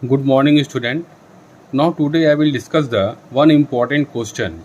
Good morning student. Now today I will discuss the one important question.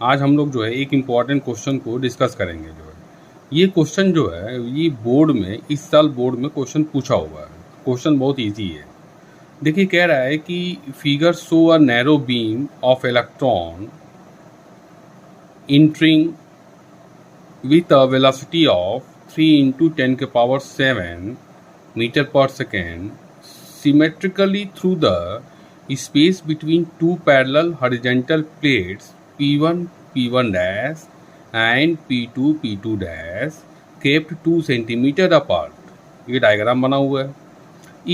आज हम लोग जो है एक इम्पॉर्टेंट क्वेश्चन को डिस्कस करेंगे। जो है ये क्वेश्चन जो है ये बोर्ड में इस साल बोर्ड में क्वेश्चन पूछा हुआ है। क्वेश्चन बहुत इजी है। देखिए कह रहा है कि figure show a narrow beam of electron entering with a velocity of 3 into 10 के पावर 7 मीटर पर second symmetrically through the space between two parallel horizontal plates P1 P1 dash and P2 P2 dash kept 2 centimeter apart. ये diagram बना हुआ है.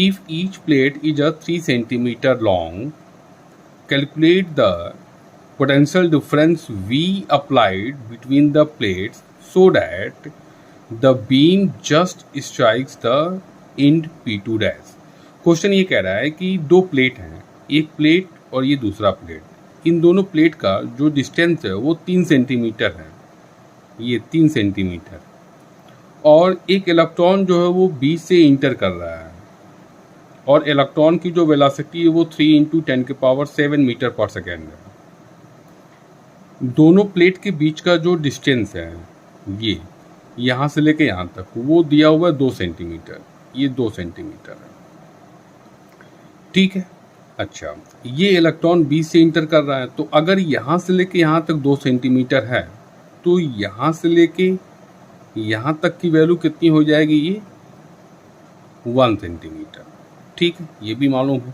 If each plate is a 3 centimeter long, calculate the potential difference V applied between the plates so that the beam just strikes the end P2 dash. Question ये कह रहा है कि दो प्लेट हैं, एक प्लेट और ये दूसरा प्लेट. इन दोनों प्लेट का जो डिस्टेंस है वो 3 सेंटीमीटर है, ये 3 सेंटीमीटर. और एक इलेक्ट्रॉन जो है वो बीच से इंटर कर रहा है और इलेक्ट्रॉन की जो वेलोसिटी है वो 3 इंटू 10 के पावर 7 मीटर पर सेकेंड है. दोनों प्लेट के बीच का जो डिस्टेंस है ये यहाँ से लेके यहाँ तक वो दिया हुआ है 2 सेंटीमीटर. ये 2 सेंटीमीटर है, ठीक है. अच्छा, ये इलेक्ट्रॉन बीच से इंटर कर रहा है, तो अगर यहाँ से लेके यहाँ तक 2 सेंटीमीटर है तो यहाँ से लेके यहाँ तक की वैल्यू कितनी हो जाएगी? ये 1 सेंटीमीटर, ठीक है. ये भी मालूम है.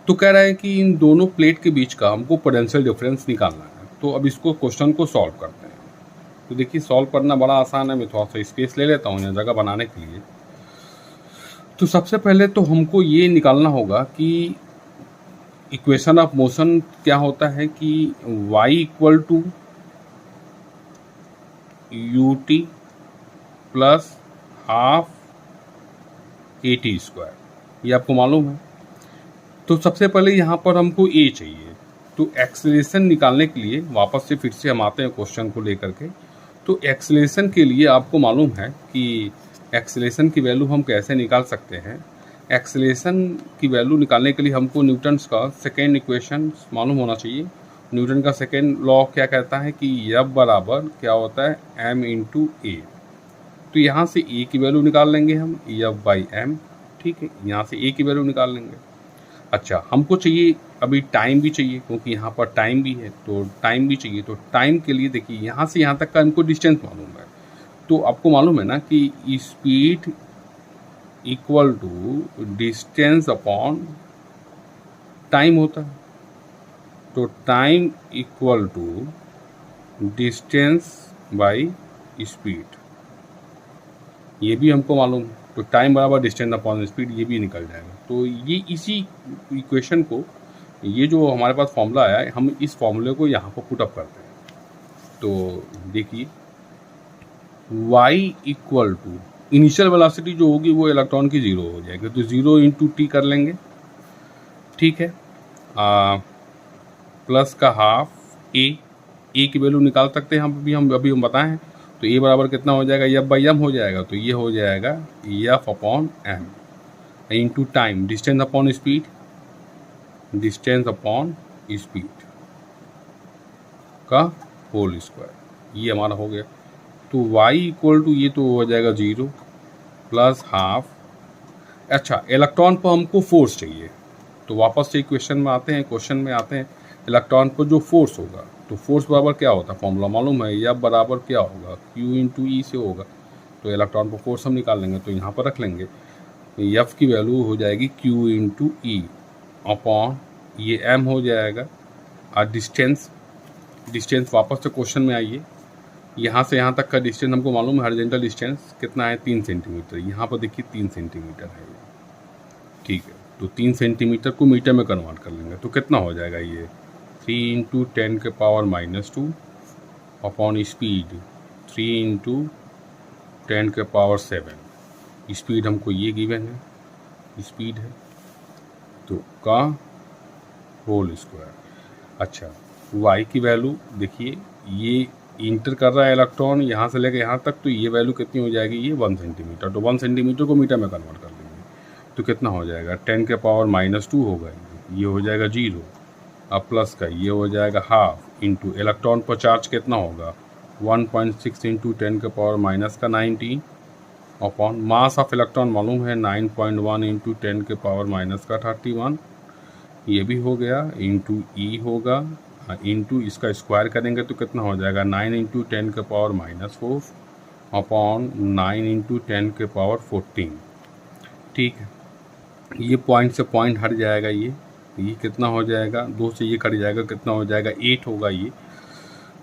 तो कह रहा है कि इन दोनों प्लेट के बीच का हमको पोटेंशियल डिफरेंस निकालना है. तो अब इसको क्वेश्चन को सॉल्व करते हैं. तो देखिए सॉल्व करना बड़ा आसान है. मैं थोड़ा सा स्पेस ले लेता हूँ यहाँ जगह बनाने के लिए. तो सबसे पहले तो हमको ये निकालना होगा कि इक्वेशन ऑफ मोशन क्या होता है कि y equal to u t plus half a t square. ये आपको मालूम है. तो सबसे पहले यहाँ पर हमको a चाहिए. तो एक्सेलरेशन निकालने के लिए वापस से फिर से हम आते हैं क्वेश्चन को लेकर के. तो एक्सेलरेशन के लिए आपको मालूम है कि एक्सेलरेशन की वैल्यू हम कैसे निकाल सकते हैं. एक्सेलरेशन की वैल्यू निकालने के लिए हमको न्यूटन्स का सेकेंड इक्वेशन मालूम होना चाहिए. न्यूटन का सेकेंड लॉ क्या कहता है कि F बराबर क्या होता है m इंटू ए. तो यहाँ से a की वैल्यू निकाल लेंगे हम F बाई एम, ठीक है. यहाँ से a की वैल्यू निकाल लेंगे. अच्छा, हमको चाहिए अभी टाइम भी चाहिए क्योंकि यहाँ पर टाइम भी है, तो टाइम भी चाहिए. तो टाइम के लिए देखिए यहाँ से यहाँ तक का हमको डिस्टेंस मालूम है. तो आपको मालूम है ना कि speed equal to distance upon time होता है. तो time equal to distance by speed, ये भी हमको मालूम है. तो टाइम बराबर डिस्टेंस अपॉन स्पीड, ये भी निकल जाएगा. तो ये इसी इक्वेशन को, ये जो हमारे पास फॉर्मूला आया है, हम इस फॉर्मूले को यहाँ पर पुटअप करते हैं. तो देखिए y equal to initial velocity जो होगी वो इलेक्ट्रॉन की 0 हो जाएगी. तो 0 इंटू टी कर लेंगे, ठीक है. प्लस का हाफ a की वैल्यू निकाल सकते हैं हम अभी बताएं. तो a बराबर कितना हो जाएगा? F बाई एम हो जाएगा. तो ये हो जाएगा F upon M into time, distance upon speed, distance upon speed का होल स्क्वायर. ये हमारा हो गया. तो y इक्वल टू ये तो हो जाएगा 0 प्लस हाफ. अच्छा, इलेक्ट्रॉन पर हमको फोर्स चाहिए. तो वापस से क्वेश्चन में आते हैं. इलेक्ट्रॉन पर जो फोर्स होगा, तो फोर्स बराबर क्या होता है? फॉर्मूला मालूम है. F बराबर क्या होगा? Q इंटू ई से होगा. तो इलेक्ट्रॉन पर फोर्स हम निकाल लेंगे. तो यहाँ पर रख लेंगे F की वैल्यू हो जाएगी Q इंटू ई अपॉन ये m हो जाएगा. और डिस्टेंस वापस से क्वेश्चन में आइए. यहाँ से यहाँ तक का डिस्टेंस हमको मालूम है. हॉरिजॉन्टल डिस्टेंस कितना है? 3 सेंटीमीटर. यहाँ पर देखिए 3 सेंटीमीटर है, ठीक है. तो 3 सेंटीमीटर को मीटर में कन्वर्ट कर लेंगे. तो कितना हो जाएगा? ये 3 इंटू 10 के पावर -2 अपॉन स्पीड 3 इंटू 10 के पावर 7. स्पीड हमको ये गिवन है, स्पीड है. तो का होल स्क्वायर. अच्छा, y की वैल्यू देखिए, ये इंटर कर रहा है इलेक्ट्रॉन यहाँ से लेकर यहाँ तक. तो ये वैल्यू कितनी हो जाएगी? ये 1 सेंटीमीटर. तो 1 सेंटीमीटर को मीटर में कन्वर्ट कर लेंगे. तो कितना हो जाएगा 10 के पावर -2 होगा, ये हो जाएगा 0। अब प्लस का ये हो जाएगा हाफ इंटू इलेक्ट्रॉन पर चार्ज कितना होगा 1.6 इंटू 10 के power -19 upon mass of electron मालूम है 9.1 इंटू 10 के पावर -31, ये भी हो गया, इंटू ई होगा, इंटू इसका स्क्वायर करेंगे तो कितना हो जाएगा 9 इंटू 10 के पावर -4 अपॉन 9 इंटू 10 के पावर 14। ठीक है, ये पॉइंट से पॉइंट हट जाएगा, ये कितना हो जाएगा 2 से ये कट जाएगा, कितना हो जाएगा 8 होगा, ये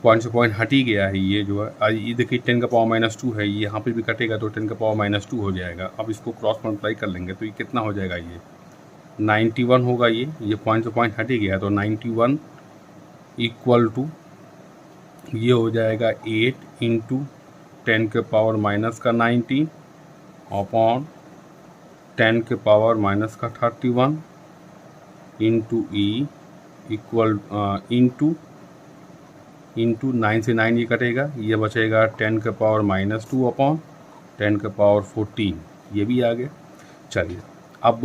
पॉइंट से पॉइंट हट ही गया है, ये जो है ये देखिए 10 का पावर -2 है, ये यहाँ पे भी कटेगा तो 10 का पावर -2 हो जाएगा। अब इसको क्रॉस मल्टीप्लाई कर लेंगे तो ये कितना हो जाएगा, ये 91 होगा, ये पॉइंट से पॉइंट हट ही गया तो 91 इक्वल टू ये हो जाएगा 8 इंटू 10 के पावर -19 अपॉन 10 के power -31 into E equal into 9 से 9 ये कटेगा, ये बचेगा 10 के पावर -2 अपॉन 10 के पावर 14, ये भी आ गया। चलिए अब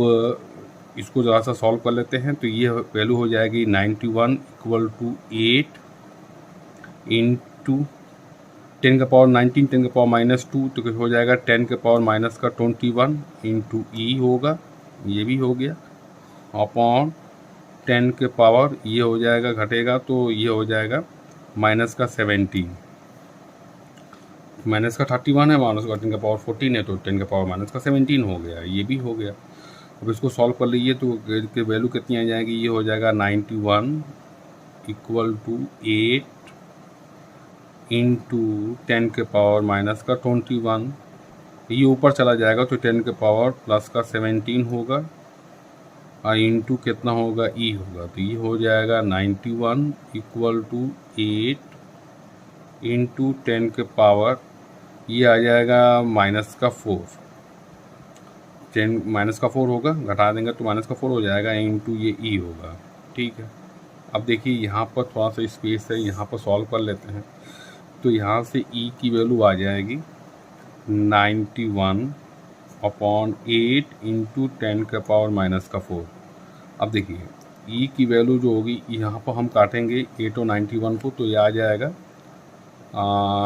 इसको ज़रा सा सॉल्व कर लेते हैं, तो ये वैल्यू हो जाएगी 91 इक्वल टू 8 इंटू 10 का पावर 19 10 का पावर -2 तो हो जाएगा 10 के पावर -21 इंटू ई होगा, ये भी हो गया, अपॉन 10 के पावर ये हो जाएगा घटेगा तो ये हो जाएगा -17, -31 है, -10 का पावर 14 है तो 10 का पावर -17 हो गया, ये भी हो गया। अब इसको सॉल्व कर लीजिए तो की वैल्यू कितनी आ जाएगी, ये हो जाएगा 91 इक्वल टू 8 इंटू 10 के पावर -21, ये ऊपर चला जाएगा तो 10 के पावर +17 होगा और इंटू कितना होगा ई होगा, तो ये हो जाएगा 91 इक्वल टू 8 इंटू 10 के पावर ये आ जाएगा -4, 10 -4 होगा, घटा देंगे तो -4 हो जाएगा इंटू ये ई होगा। ठीक है, अब देखिए यहाँ पर थोड़ा सा स्पेस है, यहाँ पर सॉल्व कर लेते हैं, तो यहाँ से ई की वैल्यू आ जाएगी 91 अपॉन 8 इंटू 10 के पावर -4। अब देखिए ई की वैल्यू जो होगी यहाँ पर हम काटेंगे 8 और 91 को, तो ये आ जाएगा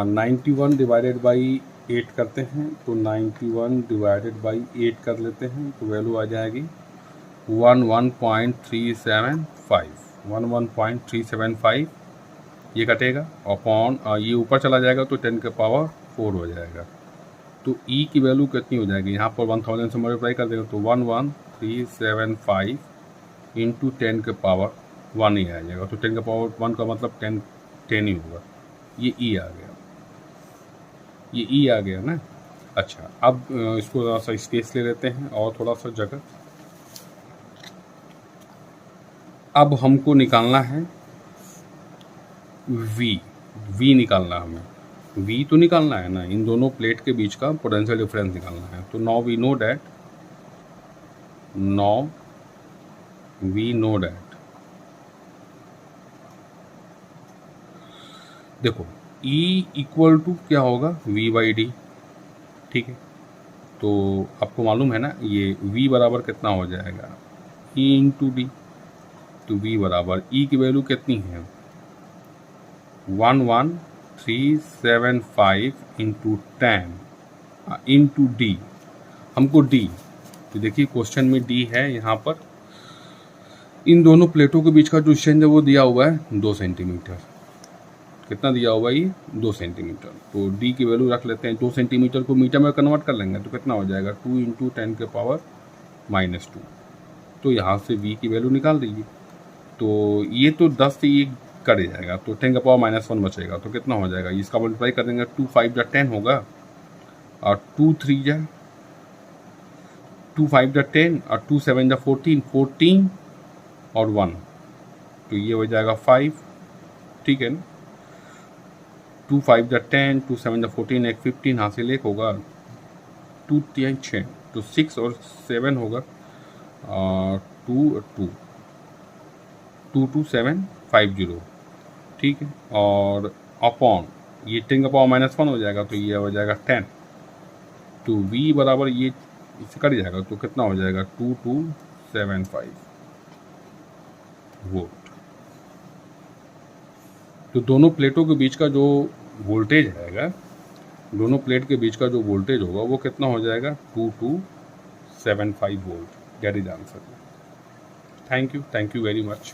91 डिवाइडेड बाई 8 करते हैं तो 91 डिवाइडेड बाई 8 कर लेते हैं तो वैल्यू आ जाएगी 11.375 ये कटेगा अपॉन ये ऊपर चला जाएगा तो 10 के पावर 4 हो जाएगा। तो ई की वैल्यू कितनी हो जाएगी, यहाँ पर 1000 से मल्टीप्लाई कर देंगे तो 11375 इंटू 10 के पावर 1 ही आ जाएगा, तो 10 के पावर 1 का मतलब 10 ही होगा, ये ई आ गया, ये ई आ गया ना। अच्छा अब इसको थोड़ा सा स्पेस ले लेते हैं और थोड़ा सा जगह। अब हमको निकालना है वी निकालना है हमें, वी तो निकालना है ना, इन दोनों प्लेट के बीच का पोटेंशियल डिफरेंस निकालना है। तो नाउ वी नो दैट देखो E इक्वल टू क्या होगा V/D। ठीक है, तो आपको मालूम है ना ये V बराबर कितना हो जाएगा E इंटू डी, तो V बराबर E की वैल्यू कितनी है 11375 इंटू 10 इंटू डी, हमको D, तो देखिए क्वेश्चन में D है, यहाँ पर इन दोनों प्लेटों के बीच का जो डिस्टेंस है वो दिया हुआ है 2 सेंटीमीटर। कितना दिया हुआ है ये 2 सेंटीमीटर, तो D की वैल्यू रख लेते हैं, 2 सेंटीमीटर को मीटर में कन्वर्ट कर लेंगे तो कितना हो जाएगा 2 इंटू 10 के पावर -2, तो यहाँ से V की वैल्यू निकाल दीजिए। तो ये तो 10 से ये कट जाएगा तो 10 का पावर -1 बचेगा, तो कितना हो जाएगा, इसका मल्टीप्लाई कर देंगे 2 5 जा 10 होगा और 2 3 जा 2 5 जा 10 और 2 7 जा 14 और 1, तो ये हो जाएगा 5। ठीक है ना, 2 5 जा 10 2 7 जा 14 एक 15 हासिल एक होगा, 2 3 6 तो 6 और 7 होगा, 2 2 7 50। ठीक है, और अपॉन ये 10 का पावर -1 हो जाएगा तो ये हो जाएगा 10, तो V बराबर ये इसे कट जाएगा तो कितना हो जाएगा 2275 वोल्ट। तो दोनों प्लेटों के बीच का जो वोल्टेज रहेगा, दोनों प्लेट के बीच का जो वोल्टेज होगा वो कितना हो जाएगा 2275 volt. That is answer. Thank you very much.